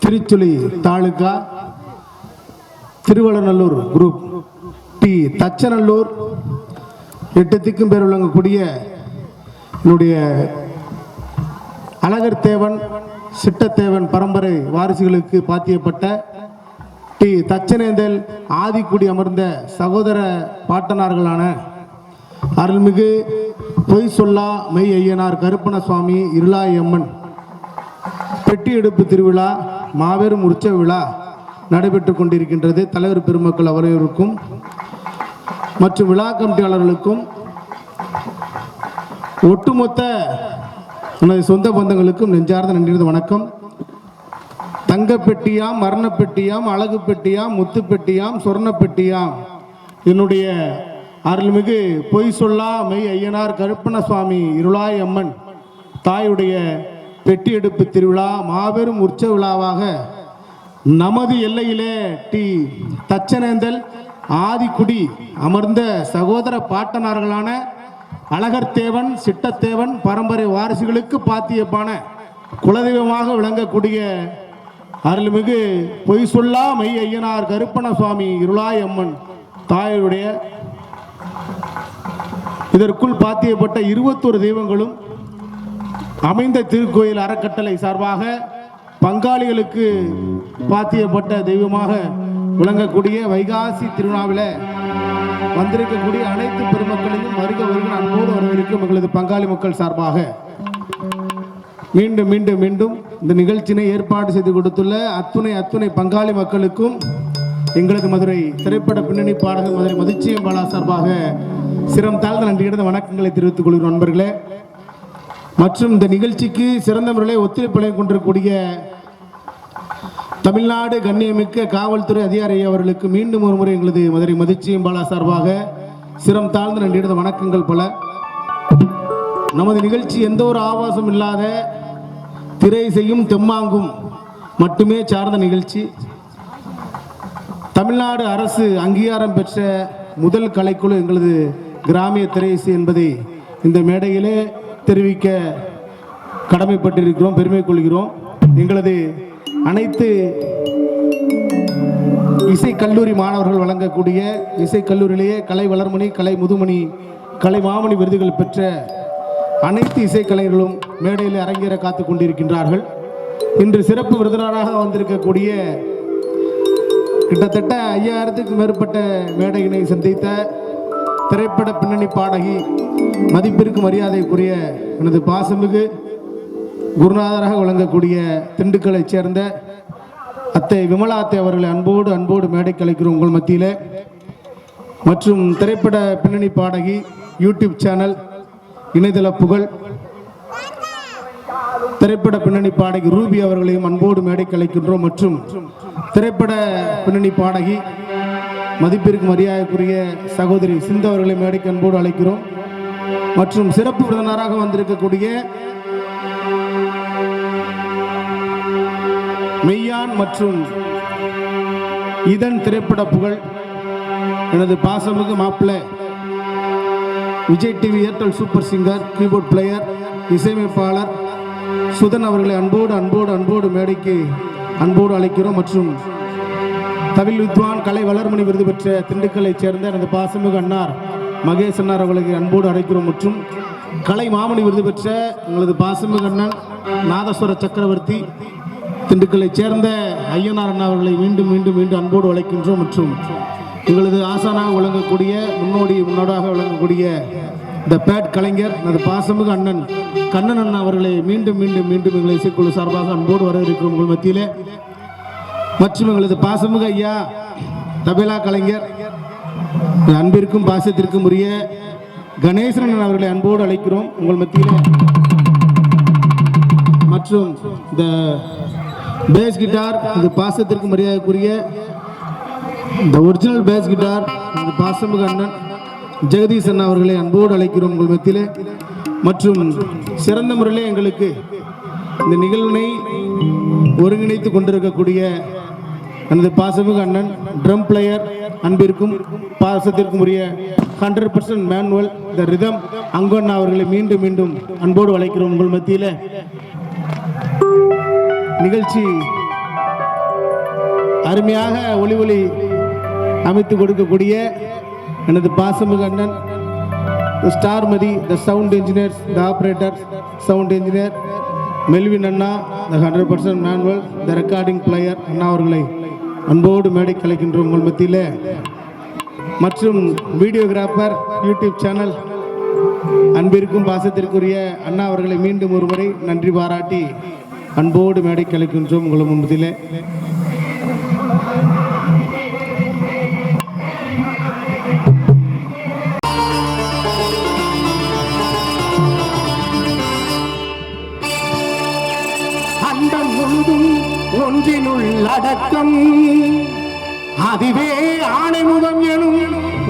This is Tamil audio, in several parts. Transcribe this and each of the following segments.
திருச்சுழி தாலுகா திருவள்ளநல்லூர் குரூப் டி தச்சநல்லூர் 8 திக்கும் பேர் விளங்கக்கூடிய என்னுடைய அழகர் தேவன் சிட்டத்தேவன் பரம்பரை வாரிசுகளுக்கு பாத்தியப்பட்ட டி தச்சனேந்தல் ஆதிக்குடி அமர்ந்த சகோதர பாட்டனார்களான அருள்மிகு பொய் சொல்லா மெய் ஐயனார் கருப்பண சுவாமி இருளாயம்மன் பெட்டி எடுப்பு திருவிழா மாபெரும் உற்சவ விழா நடைபெற்று கொண்டிருக்கின்றது. தலைவர் பெருமக்கள் அவர்களுக்கும் மற்றும் விழா கமிட்டியாளர்களுக்கும் ஒட்டுமொத்த எனது சொந்த பந்தங்களுக்கும் நெஞ்சார்ந்த நன்றி வணக்கம். தங்க பெட்டியாம், மரண பெட்டியாம், அழகு பெட்டியாம், முத்து பெட்டியாம், சொர்ண பெட்டியாம் என்னுடைய அருள்மிகு பொய் சொல்லா மெய் ஐயனார் கருப்பண சுவாமி இருளாய் அம்மன் தாயுடைய பெட்டி எடுப்பு திருவிழா மாபெரும் உற்சவ விழாவாக நமது எல்லையிலே டி தச்சனேந்தல் ஆதிக்குடி அமர்ந்த சகோதர பாட்டனார்களான அழகர் தேவன் சிட்டத்தேவன் பரம்பரை வாரிசுகளுக்கு பாத்தியப்பான குலதெய்வமாக விளங்கக்கூடிய அருள்மிகு பொய் சொல்லா மெய் ஐயனார் கருப்பண சுவாமி இருளாய் அம்மன் தாயுடைய இதற்குள் பாத்தியப்பட்ட 21 தெய்வங்களும் அமைந்த திருக்கோயில் அறக்கட்டளை சார்பாக பங்காளிகளுக்கு பாத்தியப்பட்ட தெய்வமாக விளங்கக்கூடிய வைகாசி திருவிழாவில் வந்திருக்கக்கூடிய அனைத்து பெருமக்களையும் வருக வருக அன்போடு வரவிருக்கும் எங்களது பங்காளி மக்கள் சார்பாக மீண்டும் மீண்டும் மீண்டும் இந்த நிகழ்ச்சியினை ஏற்பாடு செய்து கொடுத்துள்ள அத்துணை பங்காளி மக்களுக்கும் எங்களது மதுரை திரைப்பட பின்னணி பாடகர் மதுரை மதிச்சியம் பாலா சார்பாக சிரம் தாழ்ந்த நன்றியிட வணக்கங்களை தெரிவித்துக் கொள்கிறோம் நண்பர்களே. மற்றும் இந்த நிகழ்ச்சிக்கு சிறந்த முறையில் ஒத்துழைப்பு கொண்டிருக்கக்கூடிய தமிழ்நாடு கண்ணியமிக்க காவல்துறை அதிகாரி அவர்களுக்கு மீண்டும் ஒரு முறை எங்களது மதுரை மதிச்சியம் பாலா சார்பாக சிரம் தாழ்ந்த நன்றியிட வணக்கங்கள் பல. நமது நிகழ்ச்சி எந்த ஒரு ஆபாசம் இல்லாத திரை செய்யும் தெம்மாங்கும் மட்டுமே சார்ந்த நிகழ்ச்சி. தமிழ்நாடு அரசு அங்கீகாரம் பெற்ற முதல் கலைக்குழு எங்களது கிராமிய திரையிசை என்பதை இந்த மேடையிலே தெரிவிக்க கடமைப்பட்டிருக்கிறோம், பெருமை கொள்கிறோம். எங்களது அனைத்து இசைக்கல்லூரி மாணவர்கள் வழங்கக்கூடிய இசைக்கல்லூரியிலேயே கலை வளர்மணி, கலை முதுமணி, கலை மாமணி விருதுகள் பெற்ற அனைத்து இசைக்கலைஞர்களும் மேடையில் அரங்கேற காத்து கொண்டிருக்கின்றார்கள். இன்று சிறப்பு விருந்தினராக வந்திருக்கக்கூடிய கிட்டத்தட்ட 5000க்கும் மேற்பட்ட மேடையினை சந்தித்த திரைப்பட பின்னணி பாடகி மதிப்பிற்கு மரியாதைக்குரிய எனது பாசமிகு குருநாதராக வழங்கக்கூடிய திண்டுக்கலைச் சேர்ந்த அத்தை விமலா அத்தை அவர்களை அன்போடு மேடை கலைக்கிறோம் உங்கள் மத்தியில். மற்றும் திரைப்பட பின்னணி பாடகி யூடியூப் சேனல் இணையதள புகழ் திரைப்பட பின்னணி பாடகி ரூபி அவர்களையும் அன்போடு மேடை கலைக்கின்றோம். மற்றும் திரைப்பட பின்னணி பாடகி மதிப்பிற்கு மரியாதைக்குரிய சகோதரி சிந்து அவர்களை மேடைக்கு அன்போடு அழைக்கிறோம். மற்றும் சிறப்பு விருந்தினராக வந்திருக்கக்கூடிய மெய்யான் மற்றும் இதன் திரைப்பட புகழ் எனது பாசமிகு மாப்பிள்ளை Vijay TV Airtel super singer keyboard player இசையமைப்பாளர் சுதன் அவர்களை அன்போடு மேடைக்கு அன்போடு அழைக்கிறோம். மற்றும் தமிழ் வித்வான் கலை வளர்மணி விருது பெற்ற திண்டுக்கல்லைச் சேர்ந்த எனது பாசமிகு அன்னார் மகேஷ் அன்னார் அவர்களுக்கு அன்போடு அழைக்கிறோம். மற்றும் கலை மாமணி விருது பெற்ற எங்களது பாசமிகு அண்ணன் நாதஸ்வர சக்கரவர்த்தி திண்டுக்கல்லைச் சேர்ந்த ஐயனார் அண்ணா அவர்களை மீண்டும் அன்போடு அழைக்கின்றோம். மற்றும் எங்களது ஆசானாக விளங்கக்கூடிய முன்னோடாக விளங்கக்கூடிய இந்த பேட் கலைஞர் எனது பாசமிகு அண்ணன் கண்ணன் அண்ணா அவர்களை மீண்டும் எங்களை இசைக்குழு சார்பாக அன்போடு வரவேற்கிறோம் உங்கள் மத்தியிலே. மற்றும் எங்களது பாசமிகு ஐயா தபேலா கலைஞர் அன்பிற்கும் பாசத்திற்கும் உரிய கணேசன் அவர்களை அன்போடு அழைக்கிறோம் உங்கள் மத்தியிலே. மற்றும் இந்த பேஸ் கிட்டார் இது பாசத்திற்கு மரியாதைக்குரிய இந்த ஒரிஜினல் பேஸ் கிட்டார் இந்த பாசமிகு அண்ணன் ஜெகதீஷ் அண்ணா அவர்களை அன்போடு அழைக்கிறோம் உங்கள் மத்தியிலே. மற்றும் சிறந்த முறையிலே எங்களுக்கு இந்த நிகழ்வினை ஒருங்கிணைத்து கொண்டிருக்கக்கூடிய எனது பாசமிகு அண்ணன் ட்ரம் பிளேயர் அன்பிற்கும் பாசத்திற்கும் உரிய 100% மேனுவல் த ரிதம் அங்கண்ணா அவர்களை மீண்டும் அன்போடு அழைக்கிறோம் உங்கள் மத்தியில். நிகழ்ச்சி அருமையாக ஒளி அமைத்து கொடுக்கக்கூடிய எனது பாசமிகு அண்ணன் Star Mathi, the sound engineers, the operator, sound engineer Melvin அண்ணா, the 100% manual, the recording player அண்ணா அவர்களை அன்போடு மேடை கலைக்கின்ற உங்கள் மத்தியில், மற்றும் வீடியோகிராஃபர், யூடியூப் சேனல் அன்பிற்கும் பாசத்திற்குரிய அண்ணா அவர்களை மீண்டும் ஒரு முறை நன்றி பாராட்டி அன்போடு மேடை கலைக்கின்றோம் உங்கள் முன்பத்தில். அண்டம் முழுதும் ஒன்றினுள் அடக்கம், அதுவே ஆணைமுகம் எனும்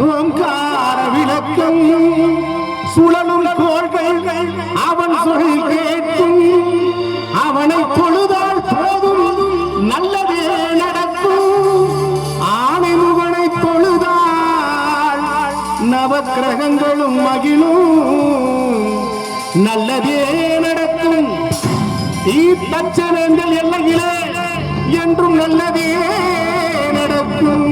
ஓங்கார விளக்கம். சுழலும் கோள்கள் அவன் சொல் கேட்கும், அவனை பொழுதால் போதும் நல்லதே நடக்கும். ஆணைமுகனை பொழுதால் நவக்கிரகங்களும் மகிழும், நல்லதே நடக்கும். தச்சனங்கள் எல்லையிலே என்றும் நல்லதே நடக்கும்.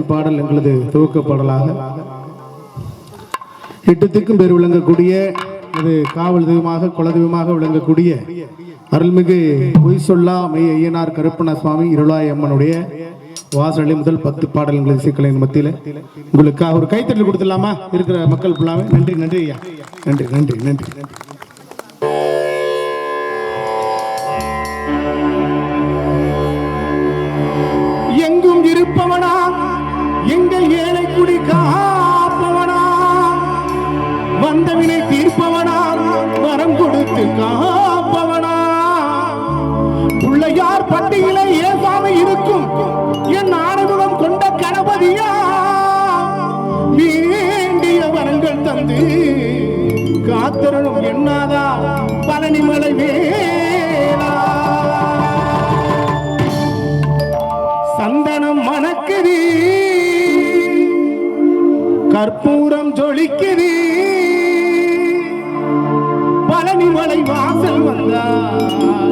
பாடல் எங்களது துவக்க பாடலாக எட்டுத்துக்கும் பேர் விளங்கக்கூடிய அது காவல் தெய்வமாக குலதெய்வமாக விளங்கக்கூடிய அருள்மிகு பொய் சொல்லா மெய் ஐயனார் கருப்பண்ண சுவாமி இருளாய் அம்மனுடைய வாசலில் முதல் 10 பாடல்கள் இசைக்கலையின் மத்தியில் உங்களுக்காக ஒரு கைத்தட்டல் கொடுத்துடலாமா? இருக்கிற மக்கள் ஃபுல்லாமே நன்றி நன்றி ஐயா, நன்றி நன்றி நன்றி நன்றி. எங்கும் இருப்பவனா எங்கள் ஏழை குடி காப்பவனா, வந்தவினை தீர்ப்பவனா, வரம் கொடுத்து காப்பவனா, பிள்ளையார் பட்டியலை ஏசாமி இருக்கும் என் ஆறுமுகம் கொண்ட கணபதியா, வேண்டிய வரங்கள் தந்து காத்தருளும் என்னாதா பழனிமலை வேளா. சந்தனம் மணக்குது, கற்பூரம் ஜொலிக்குது, பழனிமலை வாசல் வந்தால்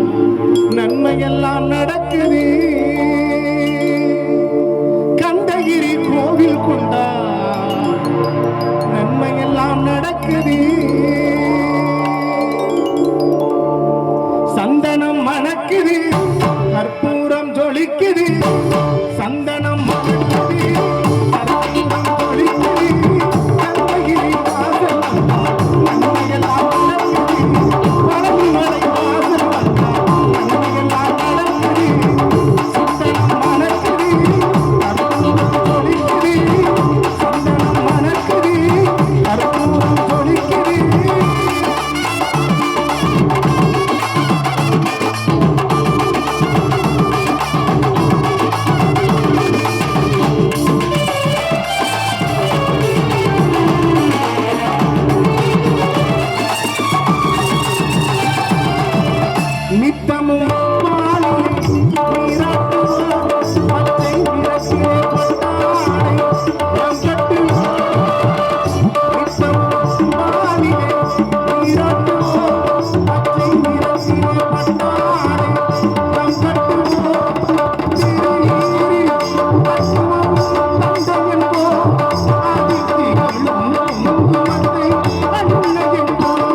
நன்மையெல்லாம் நடக்குது. கந்தகிரி கோவில் கொண்டால் நன்மையெல்லாம் நடக்குது. சந்தனம் மணக்குது, கற்பூரம் ஜொலிக்குது, சந்தனம் மணக்குது, கற்பூரம் ஜொலிக்குது, கந்தகிரி வாசல் வந்தால் நன்மையெல்லாம் நடக்குது. பழனிமலை வாசல் வந்தால் நன்மையெல்லாம் நடக்குது. சந்தனம் மணக்குது, கற்பூரம் ஜொலிக்குது, சந்தனம் மணக்குது, கற்பூரம் ஜொலிக்குது. நித்தமும் பாலிலே நீராட்டுவார், பச்சை நிறத்திலே பட்டாடை நாம் கட்டுவார். நித்தமும் பாலிலே நீராட்டுவார், பச்சை நிறத்திலே பட்டாடை நாம் கட்டுவார். திருநீரில் பசுமமும் தந்தையென்போம், ஆதித்திகளும் குங்குமத்தை அன்னையென்போம்.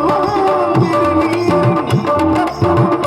திருநீரில் பசுமமும்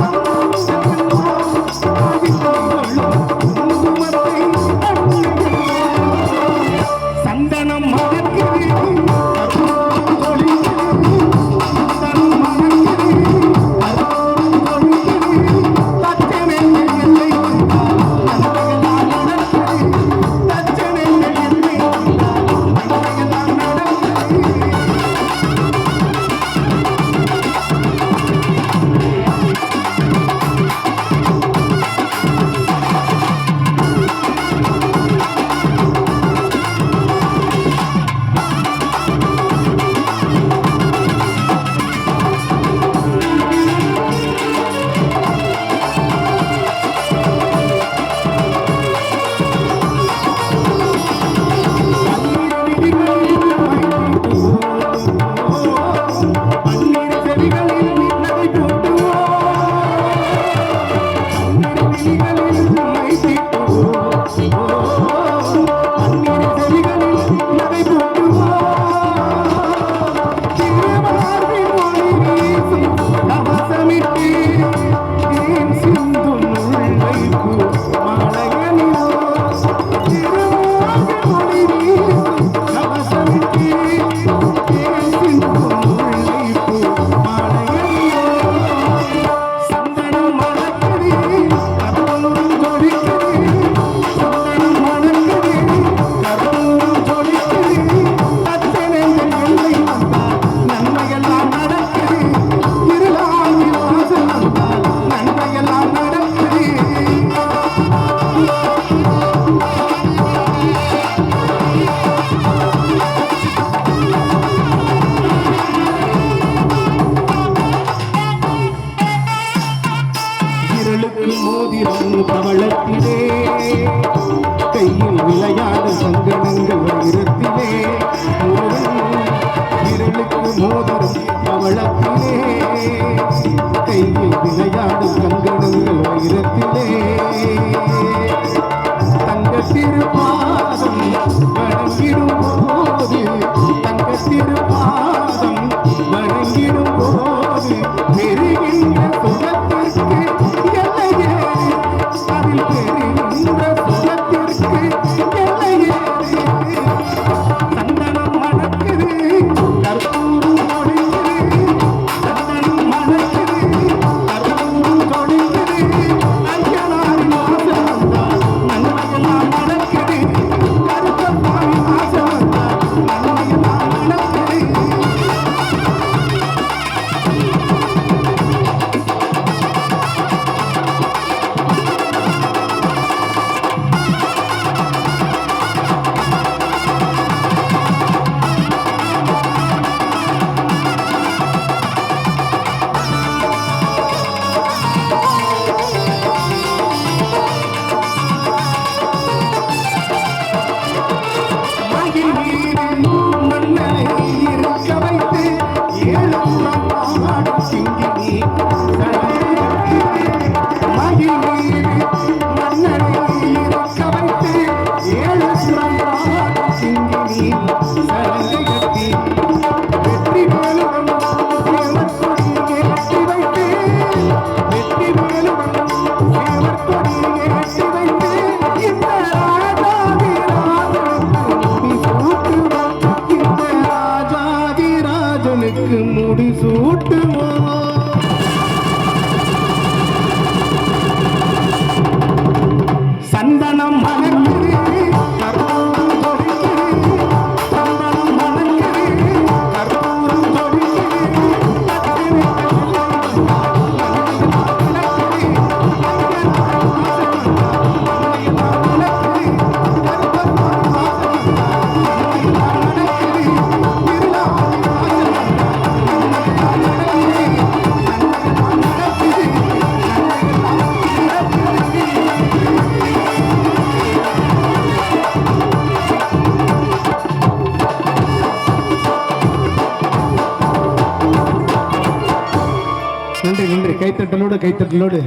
கைத்தட்டலோடு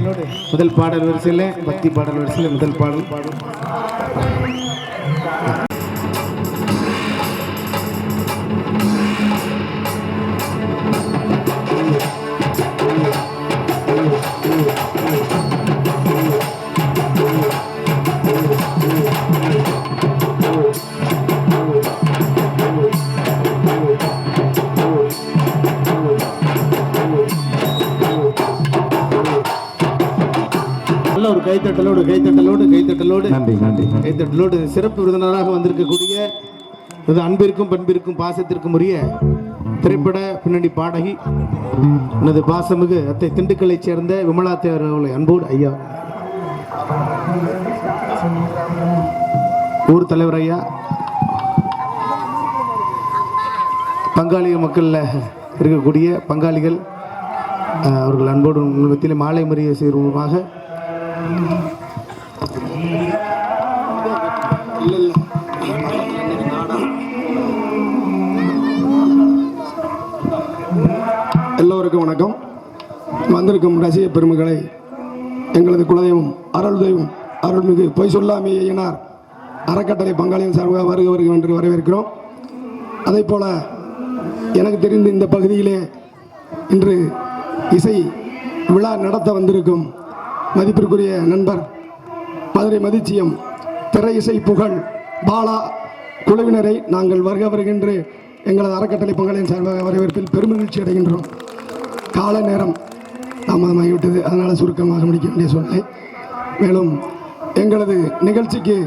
முதல் பாடல் வரிசையில் பக்தி பாடல் வரிசையில் முதல் பாடல் ஒரு கைத்தட்டலோடு சிறப்பு விருந்தினராக வந்திருக்கக்கூடிய அன்பிற்கும் பண்பிற்கும் பாசத்திற்கும் உரிய திரைப்பட பின்னணி பாடகி எனது பாசமிகு அத்தை திண்டுக்கல்லை சேர்ந்த விமலா தேவர் அவர்களை அன்போடு ஐயா ஊர் தலைவர் ஐயா பங்காளி மக்களில் இருக்கக்கூடிய பங்காளிகள் அவர்கள் அன்போடு உங்கள் மாலை மரியாதை செய்வமாக எல்லோருக்கும் வணக்கம். வந்திருக்கும் ரசிக பெருமக்களை எங்களது குலதெய்வம் அருள் தெய்வம் அருள்மிகு பொய் சொல்லாமே ஐயனார் அறக்கட்டளை பங்காளியின் சார்பாக வருக என்று வரவேற்கிறோம். அதே போல எனக்கு தெரிந்த இந்த பகுதியிலே இன்று இசை விழா நடத்த வந்திருக்கும் மதிப்பிற்குரிய நண்பர் மதுரை மதிச்சியம் திரை இசை புகழ் பாலா குழுவினரை நாங்கள் வருகின்ற எங்களது அறக்கட்டளை பங்காளியின் சார்பாக வரவேற்பில் பெருமகிழ்ச்சி அடைகின்றோம். கால நேரம் தாமதமாகிவிட்டது, அதனால் சுருக்கமாக முடிக்க வேண்டிய சூழ்நிலை. மேலும் எங்களது நிகழ்ச்சிக்கு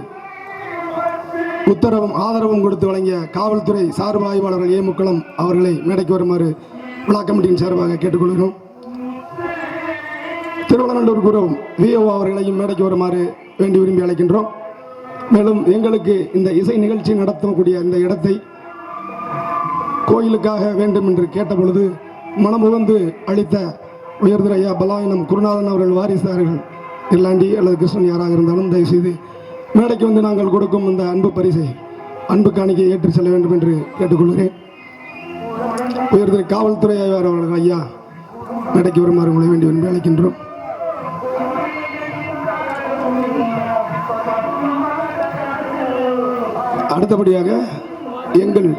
உத்தரவும் ஆதரவும் கொடுத்து வழங்கிய காவல்துறை சார்பு ஆய்வாளர்கள் ஏ முக்குளம் அவர்களை மேடைக்கு வருமாறு விழா கமிட்டியின் சார்பாக கேட்டுக்கொள்கிறோம். திருவள்ளநல்லூர் குரு விஓ அவர்களையும் மேடைக்கு வருமாறு வேண்டி விரும்பி அழைக்கின்றோம். மேலும் எங்களுக்கு இந்த இசை நிகழ்ச்சி நடத்தக்கூடிய இந்த இடத்தை கோயிலுக்காக வேண்டும் என்று கேட்டபொழுது மனமுகந்து அளித்த உயர்திரு ஐயா பலாயினம் குருநாதன் அவர்கள் வாரிசார்கள் இல்லாண்டி அல்லது கிருஷ்ணன் யாராக இருந்தாலும் தயவுசெய்து மேடைக்கு வந்து நாங்கள் கொடுக்கும் இந்த அன்பு பரிசை அன்பு காணிக்கை ஏற்றி செல்ல வேண்டும் என்று கேட்டுக்கொள்கிறேன். உயர்திரு காவல்துறை ஆய்வாளர் அவர்கள் ஐயா மேடைக்கு வருமாறு உங்களை வேண்டி விரும்பி அழைக்கின்றோம். அடுத்தபடியாக எங்கள்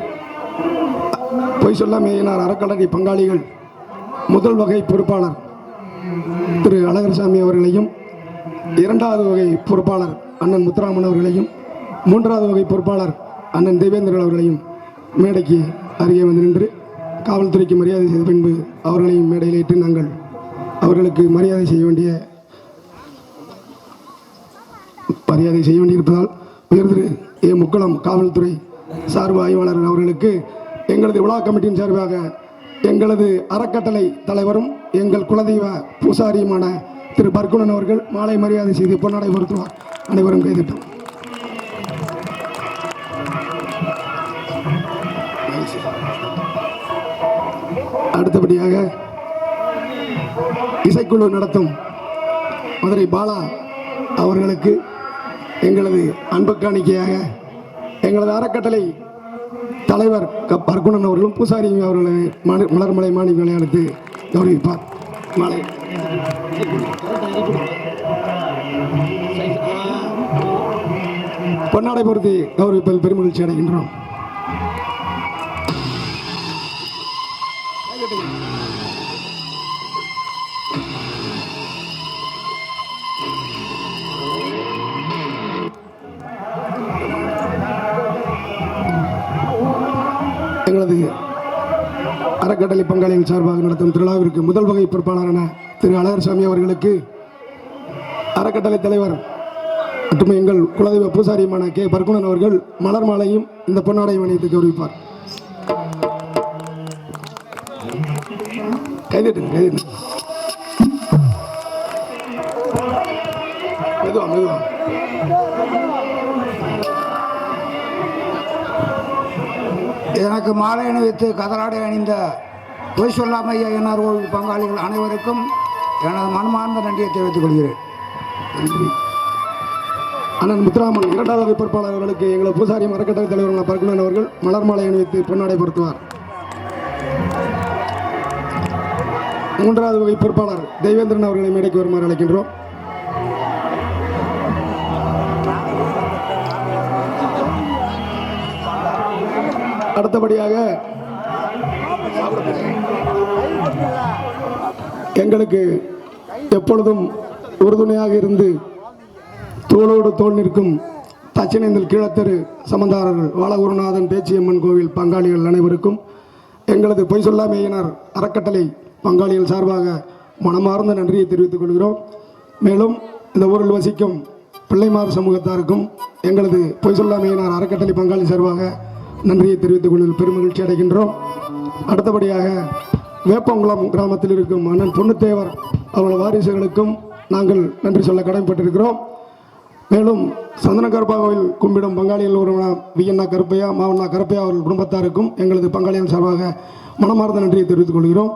பொய் சொல்லாமே ஐயனார் அறக்கட்டளை பங்காளிகள் முதல் வகை பொறுப்பாளர் திரு அழகர்சாமி அவர்களையும், இரண்டாவது வகை பொறுப்பாளர் அண்ணன் முத்துராமன் அவர்களையும், மூன்றாவது வகை பொறுப்பாளர் அண்ணன் தேவேந்திரன் அவர்களையும் மேடைக்கு அருகே வந்து நின்று காவல்துறைக்கு மரியாதை செய்த பின்பு அவர்களையும் மேடையில் ஏற்று நாங்கள் அவர்களுக்கு மரியாதை செய்ய வேண்டியிருப்பதால் உயர்திரு ஏ முக்குளம் காவல்துறை சார்பு ஆய்வாளர் அவர்களுக்கு எங்களது விழா கமிட்டியின் சார்பாக எங்களது அறக்கட்டளை தலைவரும் எங்கள் குலதெய்வ பூசாரியுமான திரு பர்குணன் அவர்கள் மாலை மரியாதை செய்து பொன்னாடை பொருத்துவார். அனைவரும் கைதிட்டோம். அடுத்தபடியாக இசைக்குழு நடத்தும் மதுரை பாலா அவர்களுக்கு எங்களது அன்பு காணிக்கையாக எங்களது அறக்கட்டளை தலைவர் பர்குணன் அவர்களும் பூசாரி அவர்களை மலர்மலை மாணிகளை அடுத்து கௌரவிப்பார். மாலை பொன்னாடை பொருத்தி கௌரவிப்பதில் பெருமகிழ்ச்சி அடைகின்றோம். எங்களது அறக்கட்டளை பங்காளிகள் சார்பாக நடத்தும் திருவிழாவிற்கு முதல் வகை பொறுப்பாளரான திரு அழகர்சாமி அவர்களுக்கு அறக்கட்டளை தலைவர் மற்றும் எங்கள் குலதெய்வ பூசாரியுமான கே பர்குணன் அவர்கள் மலர் மாலையும் இந்த பொன்னாடை அணிவித்து கௌரவிப்பார். கைதட்டு மெதுவா எனக்கு மாலை அணிவித்து கதராடை அணிந்த பொய் சொல்லாமை ஐயனார் கோவில் பங்காளிகள் அனைவருக்கும் எனது மனமார்ந்த நன்றியை தெரிவித்துக் கொள்கிறேன். நன்றி. அண்ணன் முத்துராமன் இரண்டாவது வகை பொறுப்பாளர் அவர்களுக்கு எங்களது பூசாரி அறக்கட்டளை தலைவரான பர்குணன் அவர்கள் மலர் மாலை அணிவித்து பொன்னாடை பொருத்துவார். மூன்றாவது வகை பொறுப்பாளர் தெய்வேந்திரன் அவர்களை மேடைக்கு வருமாறு அழைக்கின்றோம். அடுத்தபடியாக எங்களுக்கு எப்பொழுதும் உறுதுணையாக இருந்து தோளோடு தோள் நிற்கும் தச்சனேந்தல் கீழத்தெரு சமந்தாரர்கள் வாலகுருநாதன் பேச்சியம்மன் கோவில் பங்காளிகள் அனைவருக்கும் எங்களது பொய் சொல்லாமையினர் அறக்கட்டளை பங்காளிகள் சார்பாக மனமார்ந்த நன்றியை தெரிவித்துக் கொள்கிறோம். மேலும் இந்த ஊரில் வசிக்கும் பிள்ளைமார் சமூகத்தாருக்கும் எங்களது பொய் சொல்லாமையினர் அறக்கட்டளை பங்காளி சார்பாக நன்றியை தெரிவித்துக் கொள்வதில் பெருமகிழ்ச்சி அடைகின்றோம். அடுத்தபடியாக வேப்பங்குளம் கிராமத்தில் இருக்கும் அண்ணன் பொன்னுத்தேவர் அவர்கள் வாரிசுகளுக்கும் நாங்கள் நன்றி சொல்ல கடமைப்பட்டிருக்கிறோம். மேலும் சந்தன கருப்பா கோயில் கும்பிடும் பங்காளிகள் ஒருவனா வியன்னா கருப்பையா மாவண்ணா கருப்பையா அவர்கள் குடும்பத்தாருக்கும் எங்களது பங்காளிகள் சார்பாக மனமார்ந்த நன்றியை தெரிவித்துக் கொள்கிறோம்.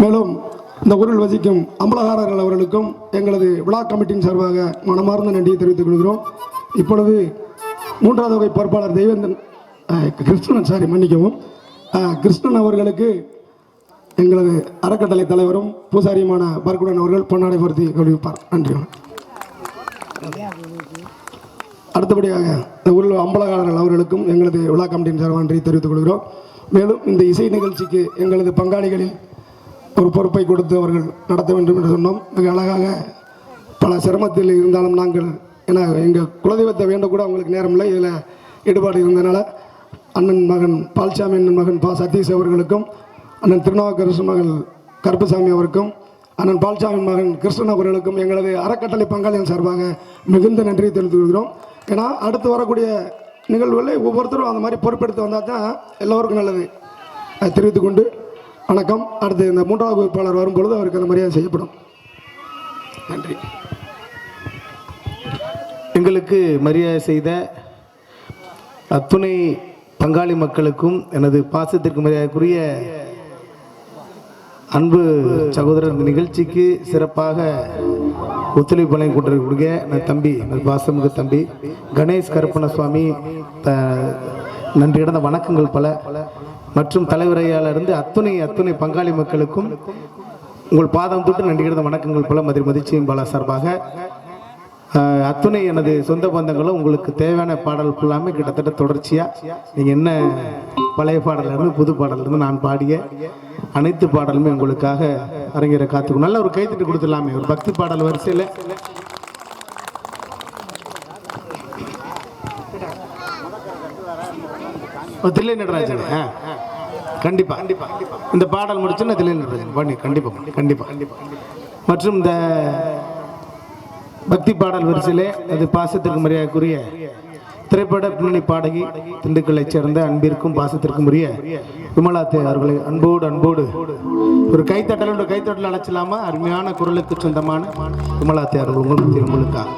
மேலும் இந்த ஊரில் வசிக்கும் அம்பலகாரர்கள் அவர்களுக்கும் எங்களது விழா கமிட்டியின் சார்பாக மனமார்ந்த நன்றியை தெரிவித்துக் கொள்கிறோம். இப்பொழுது மூன்றாவது வகை பொறுப்பாளர் கிருஷ்ணன் அவர்களுக்கு எங்களது அறக்கட்டளை தலைவரும் பூசாரியுமான பர்குடன் அவர்கள் பொன்னாடை பொருத்தி கௌரவிப்பார். நன்றி. அடுத்தபடியாக இந்த ஊரில் அம்பலகாரர்கள் அவர்களுக்கும் எங்களது விழா கமிட்டியின் சார்பாக நன்றியை தெரிவித்துக் கொள்கிறோம். மேலும் இந்த இசை நிகழ்ச்சிக்கு எங்களது பங்காளிகளில் ஒரு பொறுப்பை கொடுத்து அவர்கள் நடத்த வேண்டும் என்று சொன்னோம். மிக அழகாக பல சிரமத்தில் இருந்தாலும் நாங்கள் ஏன்னா எங்கள் குலதெய்வத்தை வேண்ட கூட அவங்களுக்கு நேரம் இல்லை, இதில் ஈடுபாடு இருந்ததுனால அண்ணன் மகன் பால்சாமி அண்ணன் மகன் சதீஷ் அவர்களுக்கும் அண்ணன் திருநாவுக்கரசு மகன் கருப்பசாமி அவருக்கும் அண்ணன் பால்சாமி மகன் கிருஷ்ணன் அவர்களுக்கும் எங்களது அறக்கட்டளை பங்காளிகள் சார்பாக மிகுந்த நன்றியை தெரிவித்துக் கொள்கிறோம். ஏன்னா அடுத்து வரக்கூடிய நிகழ்வுகளில் ஒவ்வொருத்தரும் அந்த மாதிரி பொறுப்பெடுத்து வந்தால் தான் எல்லோருக்கும் நல்லது. அதை தெரிவித்துக் கொண்டு வணக்கம். அடுத்து இந்த மூன்றாவது வகுப்பாளர் வரும்பொழுது அவருக்கு அந்த மரியாதை செய்யப்படும். நன்றி. எங்களுக்கு மரியாதை செய்த அத்துணை பங்காளி மக்களுக்கும் எனது பாசத்திற்கு மரியாதைக்குரிய அன்பு சகோதரர் இந்த நிகழ்ச்சிக்கு சிறப்பாக ஒத்துழைப்பு வழங்கி கொண்டிருக்கக்கூடிய தம்பி பாசமிகு தம்பி கணேஷ் கருப்பண சுவாமி நன்றி கடந்த வணக்கங்கள் பல மற்றும் தலைவரையாலிருந்து அத்துணை பங்காளி மக்களுக்கும் உங்கள் பாதம் தொட்டு நன்றி கடந்த வணக்கங்கள் பல மதிர்மதிச்சியும் பல சார்பாக அத்துணை எனது சொந்த பந்தங்களும் உங்களுக்கு தேவையான பாடல் ஃபுல்லாமே கிட்டத்தட்ட தொடர்ச்சியாக நீங்கள் என்ன பழைய பாடலிருந்து புது பாடலிருந்து நான் பாடிய அனைத்து பாடலுமே உங்களுக்காக அரங்கேற காத்துக்கும். நல்ல ஒரு கைத்தட்டு கொடுத்துடலாமே ஒரு பக்தி பாடல் வரிசையில். தில்லை நடராஜன் கண்டிப்பா இந்த பாடல் முடிச்சுன்னா தில்லை நடராஜன் பண்ணி கண்டிப்பா மற்றும் இந்த பக்தி பாடல் வரிசையிலே அது பாசத்திற்கு மரியாதைக்குரிய திரைப்பட பின்னணி பாடகி திண்டுக்கல்லைச் சேர்ந்த அன்பிற்கும் பாசத்திற்கும் உரிய விமலாத்தே அவர்களை அன்போடு ஒரு கைத்தட்டல் அழைச்சலாமா? அருமையான குரலுக்கு சொந்தமான விமலாத்தே அவர்கள் உங்களுக்காக.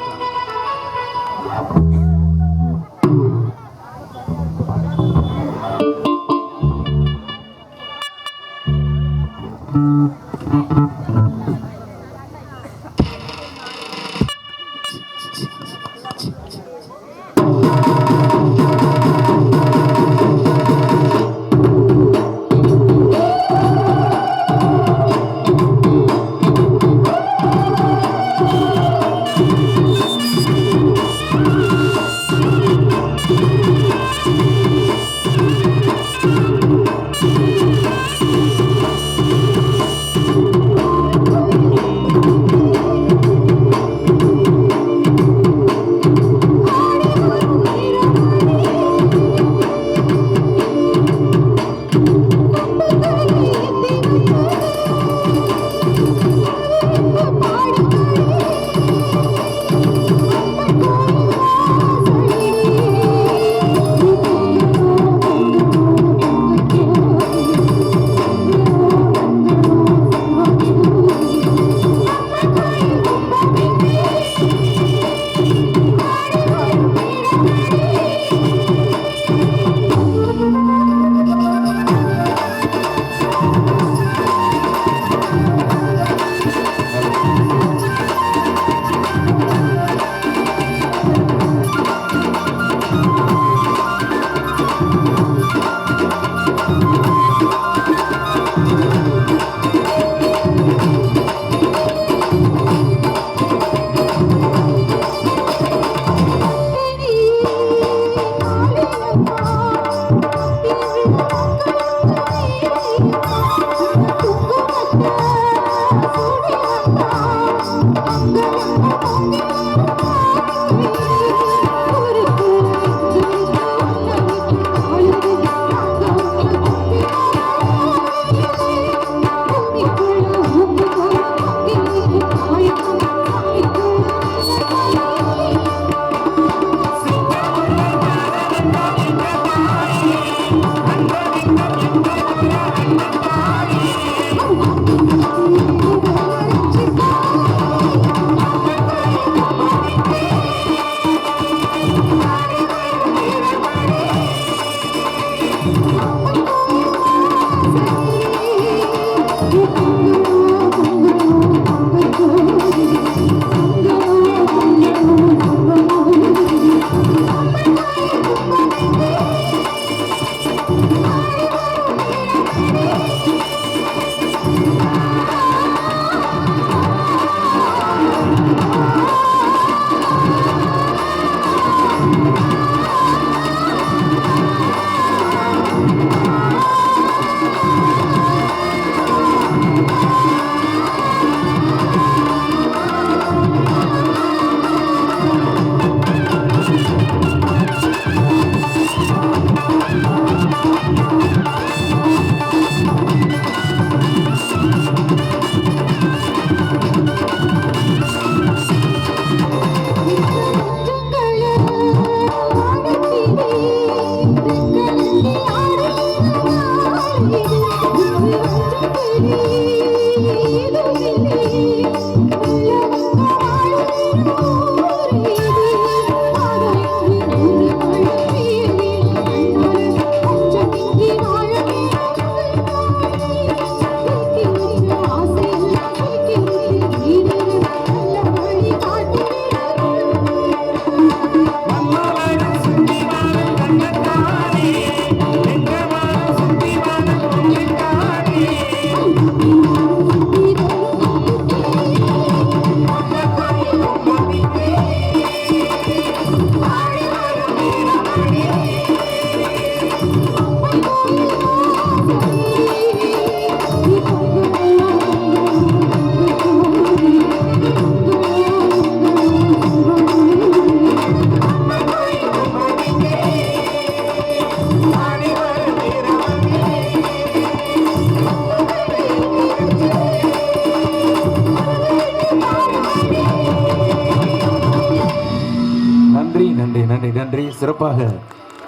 நன்றி. சிறப்பாக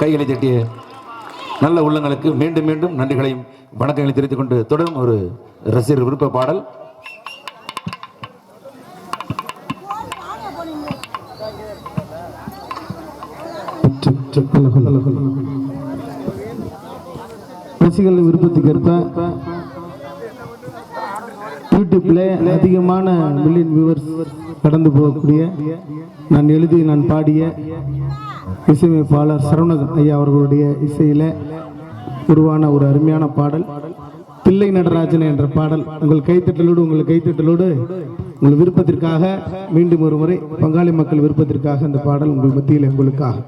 கைகளை தட்டிய நல்ல உள்ளங்களுக்கு மீண்டும் மீண்டும் நன்றிகளையும் வணக்கங்களையும் தெரிவித்துக் கொண்டு தொடரும் ஒரு ரசிகர் விருப்ப பாடல். ரசிகர்கள் விருப்பத்துக்கேற்ப யூடியூப்ல அதிகமான மில்லியன் வியூவர்ஸ் கடந்து போகக்கூடிய நான் எழுதி நான் பாடிய இசையமைப்பாளர் சரவணன் ஐயா அவர்களுடைய இசையில உருவான ஒரு அருமையான பாடல் பிள்ளை நடராஜன் என்ற பாடல். உங்கள் கைத்தட்டலோடு உங்கள் விருப்பத்திற்காக மீண்டும் ஒரு முறை பங்காளி மக்கள் விருப்பத்திற்காக இந்த பாடல் உங்கள் மத்தியில் உங்களுக்காக.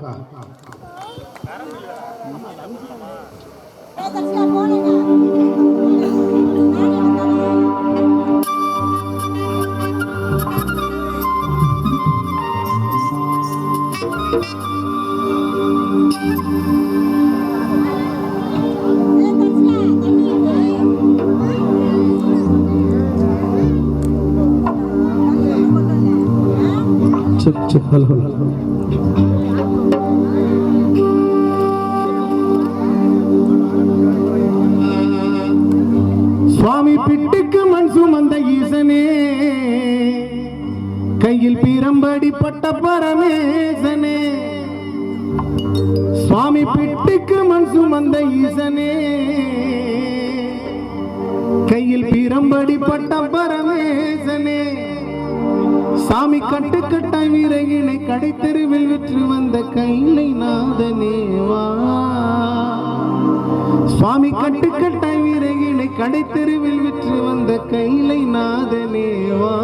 சுவாமி பிட்டுக்கு மண் சுமந்த ஈசனே, கையில் பீரம்படி பட்ட பரமேசனே. சுவாமி பிட்டுக்கு மண் சுமந்த ஈசனே, கையில் பீரம்படி பட்ட பரமேசனே. சாமி கட்டுக்கட்டாய் வீரகினை கடை தெருவில் விற்று வந்த கைலை நாதனேவா. சுவாமி கட்டுக்கட்டாய் வீரகினை கடை தெருவில் விற்று வந்த கைலை நாதனேவா.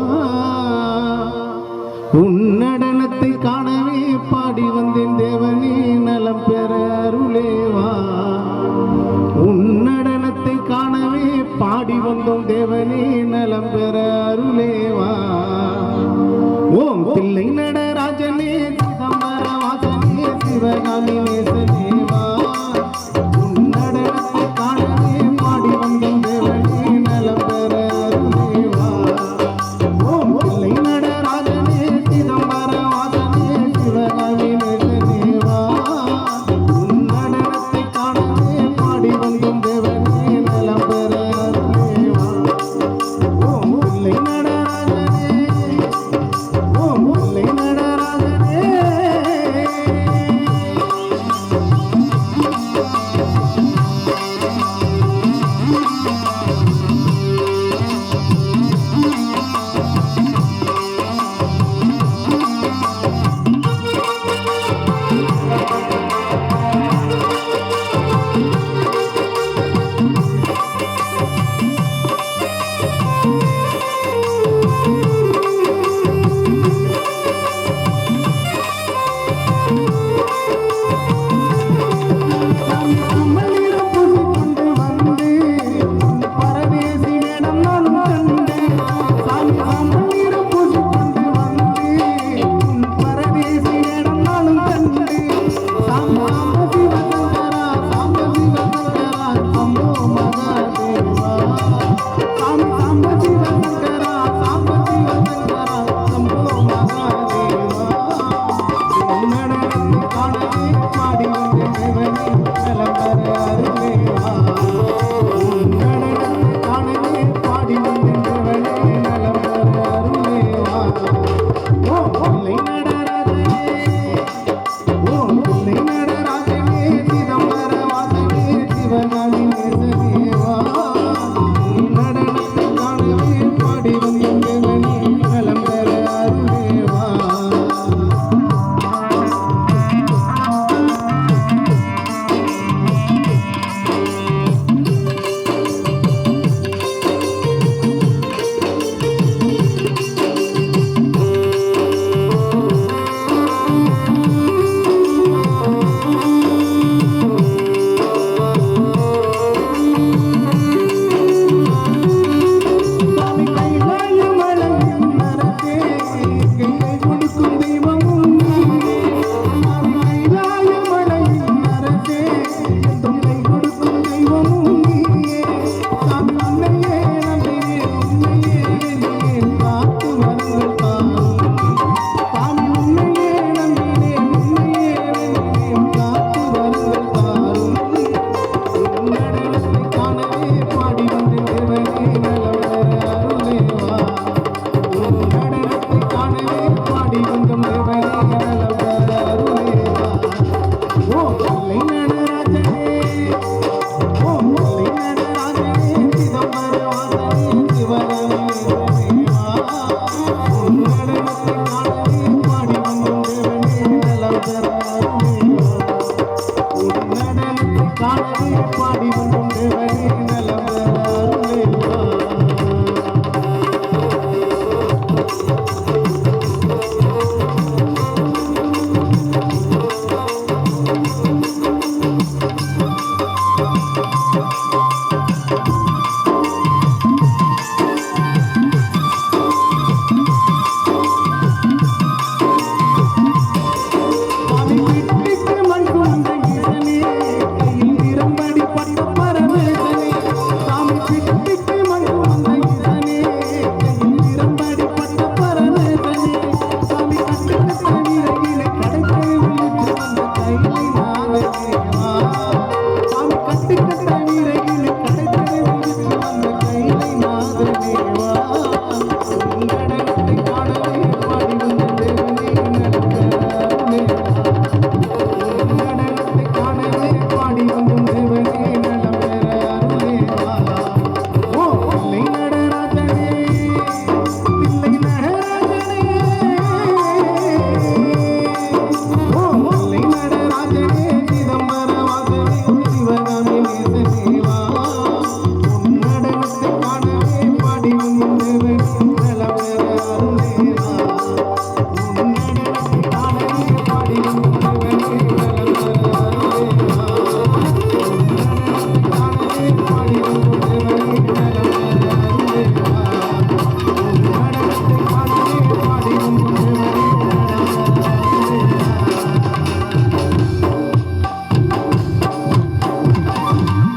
உன் நடனத்தை காணவே பாடி வந்தேன் தேவனே, நலம் பெற அருளேவா. உன் நடனத்தை காணவே பாடி வந்தோம் தேவனே, நலம் பெற அருளேவா. ஓம் பிள்ளை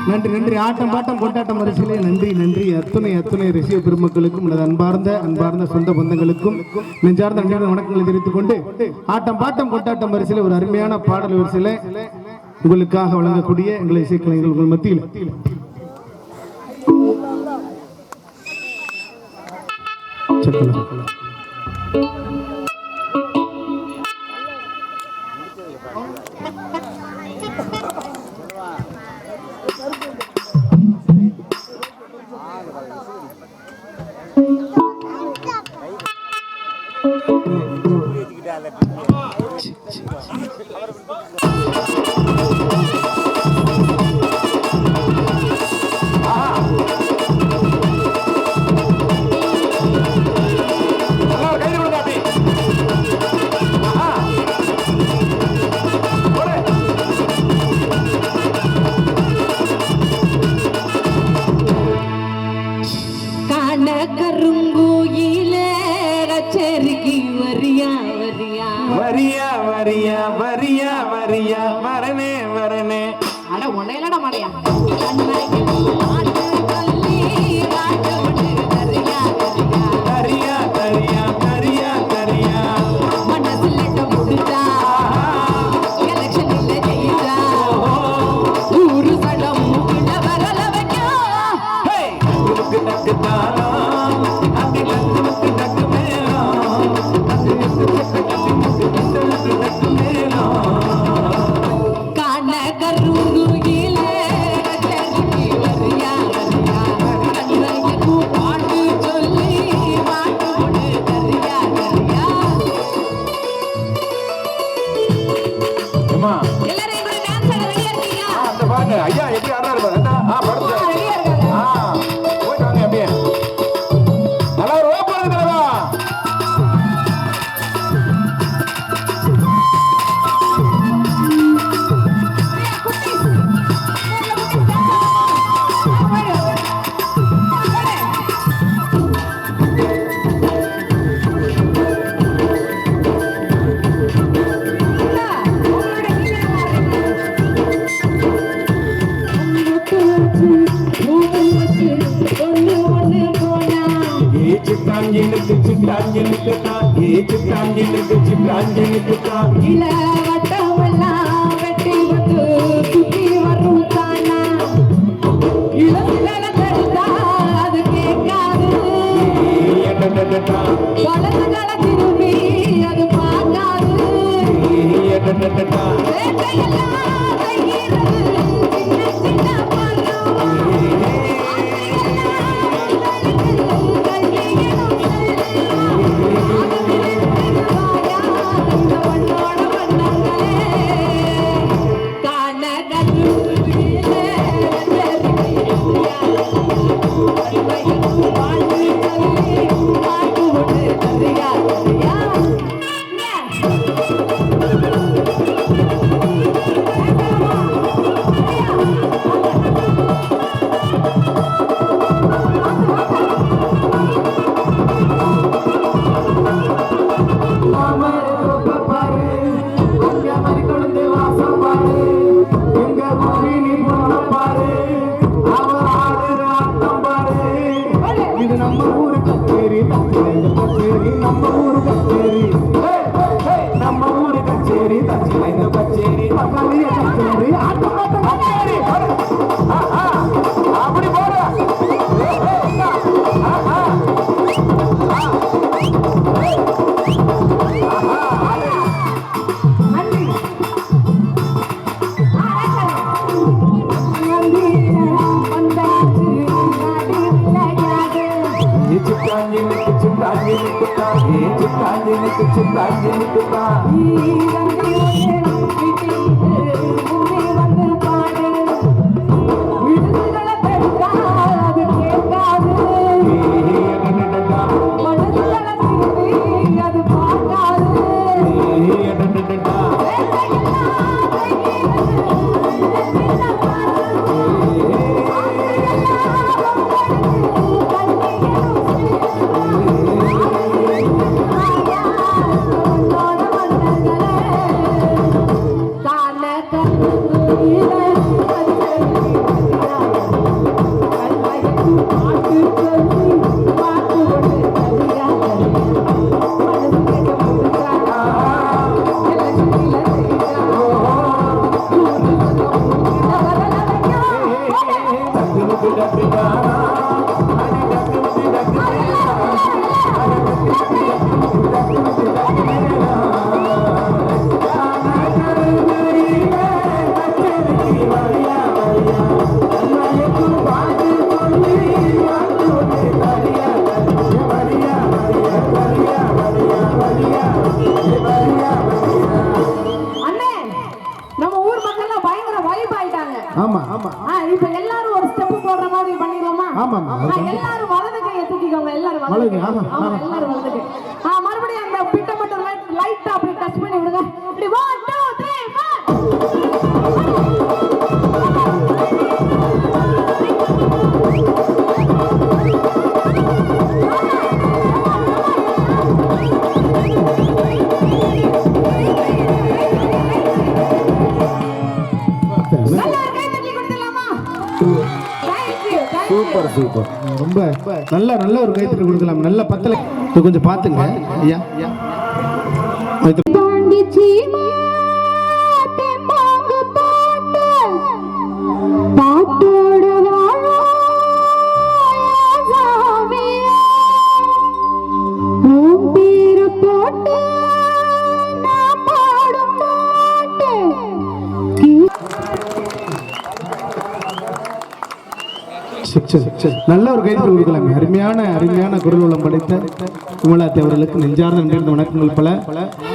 நன்றி நன்றி. ஆட்டம் பாட்டம் கொண்டாட்டம் வரிசையிலே நன்றி நன்றி. அத்துணை ரசிக பெருமக்களுக்கும் எனது அன்பார்ந்த சொந்த பந்தங்களுக்கும் நெஞ்சார்ந்த நன்றியுடன் வணக்கங்களை தெரிவித்துக் கொண்டு ஆட்டம் பாட்டம் கொண்டாட்டம் வரிசையில ஒரு அருமையான பாடல் வரிசையில உங்களுக்காக வழங்கக்கூடிய எங்களை இசைக்கலைஞர்கள் உங்கள் மத்தியில் ஐயா எப்படி ஆடுறாரு போயிட்டு வாங்க அப்படியே நல்லா ஒரு ஓப்பன் தலைவா. Thank you. வளருங்க. ஆமா, ஆமா. எல்லாரும் வளருங்க. மறுபடியும் அந்த பிட்ட மட்டும் லைட்டா அப்படி டச் பண்ணி விடுங்க. இப்படி 1 2 3 நல்லா கை தட்டி கொடுத்துடலாமா? Thank you, thank you. Super super. ரொம்ப நல்ல நல்ல ஒரு கைத்தறி கொடுக்கலாம். நல்ல பத்தல கொஞ்சம் பாத்துங்க ஐயா. பாண்டிச்சி மாட்டே மாங்க பாட்டு பாட்டோட வாழாவியா உன் பேர போட்டு நான் பாடும் பாட்டு நல்ல ஒரு கைத்தறி கொடுக்கலாம். அருமையான அருமையான குரல் வளம் படைத்த விமலாத்தி அவர்களுக்கு நெஞ்சார்ந்த நன்றி வணக்கங்கள் பல.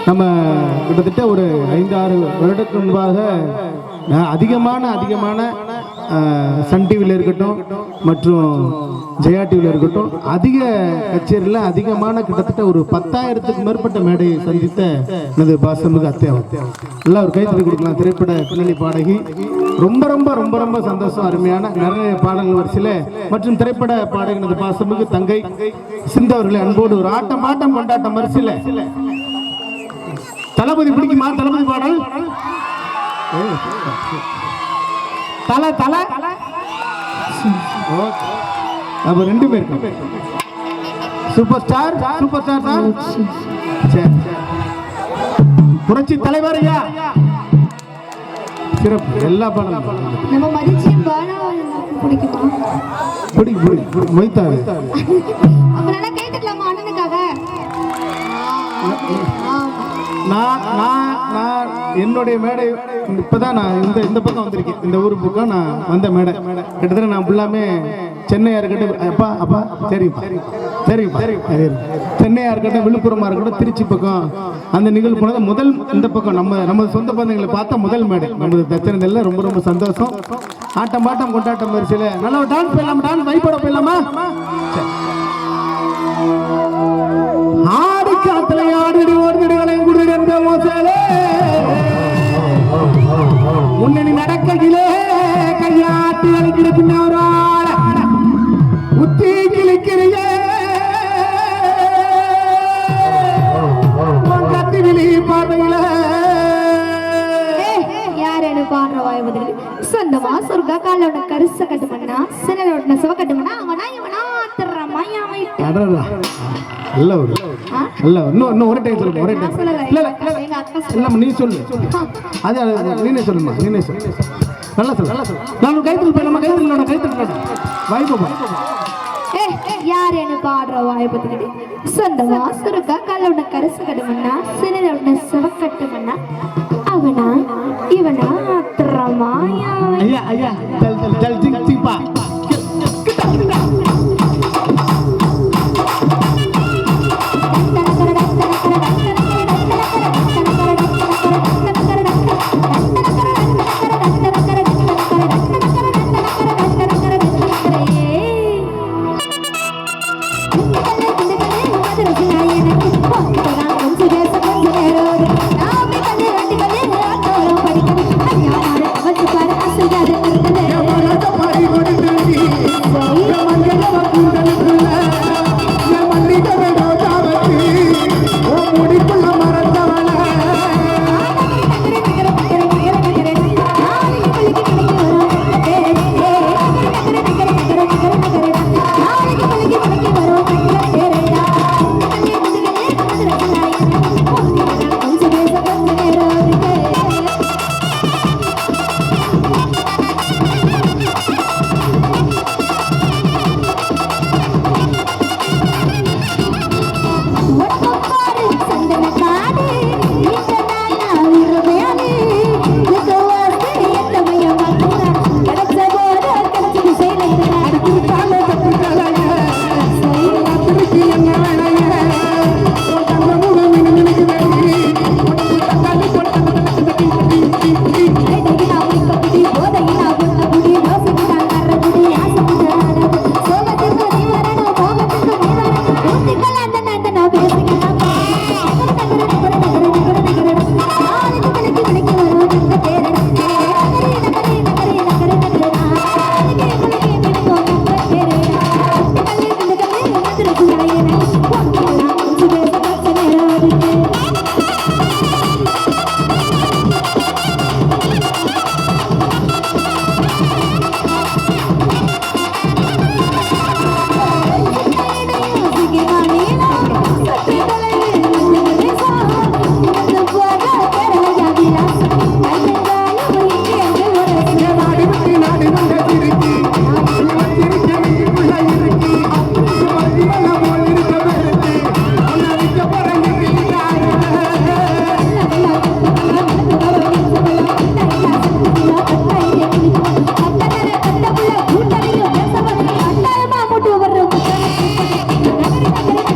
நம்ம கிட்டத்தட்ட ஒரு 5-6 வருடத்துக்கு முன்பாக அதிகமான சன் டிவியில் இருக்கட்டும் மற்றும் ஜெயா டிவியில் இருக்கட்டும் அதிக கச்சேரியில் அதிகமான கிட்டத்தட்ட ஒரு 10,000த்துக்கு மேற்பட்ட மேடையை சந்தித்த எனது பாசமிகு அத்தியாவம். நல்லா ஒரு கைத்தறி கொடுக்கலாம். திரைப்பட பின்னணி பாடகி. ரொம்ப ரொம்ப ரொம்ப ரொம்ப சந்தோஷம். அருமையான நிறைய பாடல்கள் வரிசையில் மற்றும் திரைப்பட பாடகி எனது பாசமிகு தங்கை சிந்தவர்களை அன்போடு ஒரு ஆட்டம் பாட்டம் கொண்டாட்டம் வரிசையில். தளபதி பிடிக்குமா? தளபதி பாடல் தலை தலை அப்ப 2 பேர் சூப்பர் ஸ்டார் தான். புரட்சி தலைவர் ஐயா சிறப்பு. எல்லா பாடலும் நம்ம மதிச்சு பானா பிடிக்குமா? பிடிக்கும் மொய்த்தாரு. அப்ப நல்லா கேட்டுக்கலாமா அண்ணனுக்காக? நான் என்னுடைய மேடை இப்பதான் நான் இந்த பக்கம் வந்திருக்கேன். இந்த ஊர் பக்கம் நான் வந்த மேடை கிட்டத்தட்ட நான் ஃபுல்லாமே சென்னையா இருக்கட்டும் அப்பா சரிப்பா சென்னையா இருக்கட்டும் விழுப்புரமா இருக்கட்டும் திருச்சி பக்கம் அந்த நிகழ்வு போனது முதல் இந்த பக்கம் நம்ம சொந்த பந்தங்களை பார்த்த முதல் மேடை நமது தச்சனதில். ரொம்ப ரொம்ப சந்தோஷம். ஆட்டம் பாட்டம் கொண்டாட்டம் வரிசையில் நல்லா ஒரு டான்ஸ் போயிடலாமா? டான்ஸ் வைப்போட போயிடலாமா? ஆடி காத்துல ஆடிடி ஓடிடுகளை குடிடு என்ற மோசலே முன்னணி நடக்கையிலே கையாட்டி அழைக்கிற பின்னவரால உத்தி கிழிக்கிறியே கத்தி விழி பார்வையில யாரேனு பாடுற வாய்வதில் சொந்தமா சொர்க்கா காலோட கருச கட்டுமண்ணா சிலரோட சிவ கட்டுமண்ணா அவனா இவனா திறமா யாமைட்டு நல்ல ஒரு நல்ல இன்னும் ஒரு டைம் சொல்லுங்க. ஒரே டைம் இல்ல நீ சொல்லு. அது நீனே சொல்லுமா. நல்லா சொல்லு. நான் கைத்தறி போய் நம்ம கைத்தறி வாய்ப்பு யாரேனு பாடுற வாய்ப்பதில் சொந்தமா சொர்க்கா காலோட கருச கட்டுமண்ணா சிலரோட சிவ கட்டுமண்ணா அவனா இவனா திறமா யாமை. ஐயா